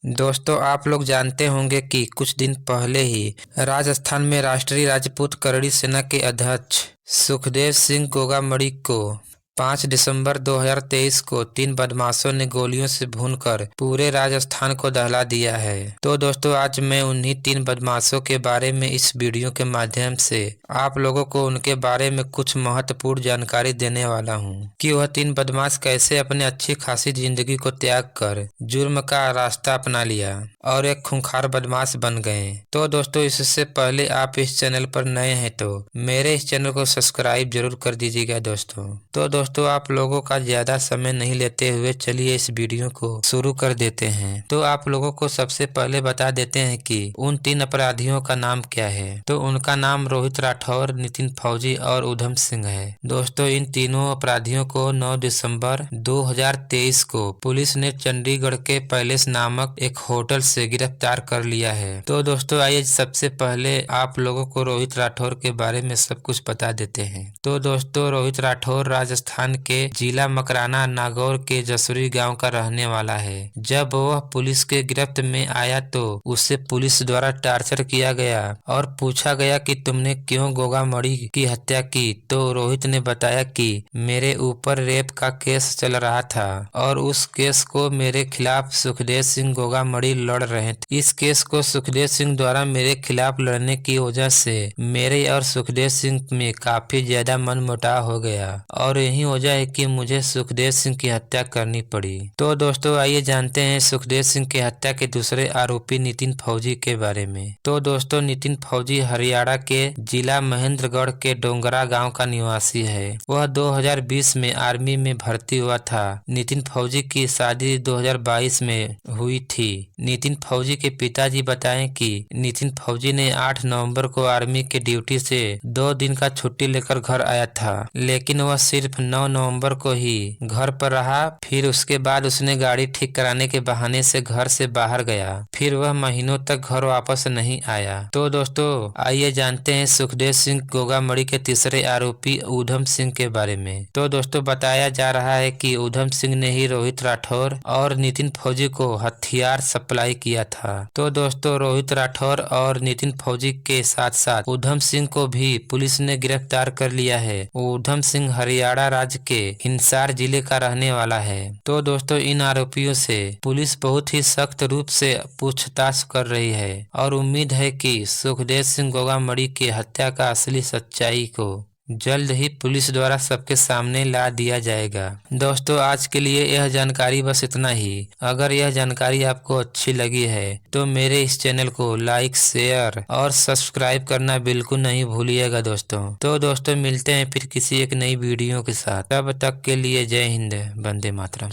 दोस्तों, आप लोग जानते होंगे कि कुछ दिन पहले ही राजस्थान में राष्ट्रीय राजपूत करड़ी सेना के अध्यक्ष सुखदेव सिंह गोगामड़ी को 5 दिसंबर 2023 को 3 बदमाशों ने गोलियों से भूनकर पूरे राजस्थान को दहला दिया है। तो दोस्तों, आज मैं उन्हीं 3 बदमाशों के बारे में इस वीडियो के माध्यम से आप लोगों को उनके बारे में कुछ महत्वपूर्ण जानकारी देने वाला हूं कि वह 3 बदमाश कैसे अपने अच्छी खासी जिंदगी को त्याग कर जुर्म का रास्ता अपना लिया और एक खूंखार बदमाश बन गए। तो दोस्तों, इससे पहले आप इस चैनल पर नए हैं तो मेरे इस चैनल को सब्सक्राइब जरूर कर दीजिएगा दोस्तों। तो दोस्तों, आप लोगों का ज्यादा समय नहीं लेते हुए चलिए इस वीडियो को शुरू कर देते हैं। तो आप लोगों को सबसे पहले बता देते हैं कि उन 3 अपराधियों का नाम क्या है। तो उनका नाम रोहित राठौर, नितिन फौजी और उधम सिंह है। दोस्तों, इन तीनों अपराधियों को 9 दिसंबर 2023 को पुलिस ने चंडीगढ़ के पैलेस नामक एक होटल से गिरफ्तार कर लिया है। तो दोस्तों, आइए सबसे पहले आप लोगों को रोहित राठौर के बारे में सब कुछ बता देते हैं। तो दोस्तों, रोहित राठौर राजस्थान के जिला मकराना नागौर के जसुरी गांव का रहने वाला है। जब वह पुलिस के गिरफ्त में आया तो उसे पुलिस द्वारा टार्चर किया गया और पूछा गया कि तुमने क्यों गोगामड़ी की हत्या की। तो रोहित ने बताया कि मेरे ऊपर रेप का केस चल रहा था और उस केस को मेरे खिलाफ सुखदेव सिंह गोगामड़ी लड़ रहे थे। इस केस को सुखदेव सिंह द्वारा मेरे खिलाफ लड़ने की वजह से मेरे और सुखदेव सिंह में काफी ज्यादा मनमुटाव हो गया और यही वजह है कि मुझे सुखदेव सिंह की हत्या करनी पड़ी। तो दोस्तों, आइए जानते हैं सुखदेव सिंह की हत्या के दूसरे आरोपी नितिन फौजी के बारे में। तो दोस्तों, नितिन फौजी हरियाणा के जिला महेंद्रगढ़ के डोंगरा गांव का निवासी है। वह 2020 में आर्मी में भर्ती हुआ था। नितिन फौजी की शादी 2022 में हुई थी। नितिन फौजी के पिताजी बताएं कि नितिन फौजी ने 8 नवंबर को आर्मी के ड्यूटी से 2 दिन का छुट्टी लेकर घर आया था, लेकिन वह सिर्फ 9 नवंबर को ही घर पर रहा। फिर उसके बाद उसने गाड़ी ठीक कराने के बहाने से घर से बाहर गया। फिर वह महीनों तक घर वापस नहीं आया। तो दोस्तों, आइए जानते हैं सुखदेव सिंह गोगामड़ी के तीसरे आरोपी उधम सिंह के बारे में। तो दोस्तों, बताया जा रहा है कि उधम सिंह ने ही रोहित राठौर और नितिन फौजी को हथियार सप्लाई किया था। तो दोस्तों, रोहित राठौर और नितिन फौजी के साथ साथ उधम सिंह को भी पुलिस ने गिरफ्तार कर लिया है। उधम सिंह हरियाणा राज्य के हिसार जिले का रहने वाला है। तो दोस्तों, इन आरोपियों से पुलिस बहुत ही सख्त रूप से पूछताछ कर रही है और उम्मीद है कि सुखदेव सिंह गोगामड़ी की हत्या का असली सच्चाई को जल्द ही पुलिस द्वारा सबके सामने ला दिया जाएगा। दोस्तों, आज के लिए यह जानकारी बस इतना ही। अगर यह जानकारी आपको अच्छी लगी है तो मेरे इस चैनल को लाइक, शेयर और सब्सक्राइब करना बिल्कुल नहीं भूलिएगा दोस्तों। तो दोस्तों, मिलते हैं फिर किसी एक नई वीडियो के साथ। तब तक के लिए जय हिंद, वंदे मातरम।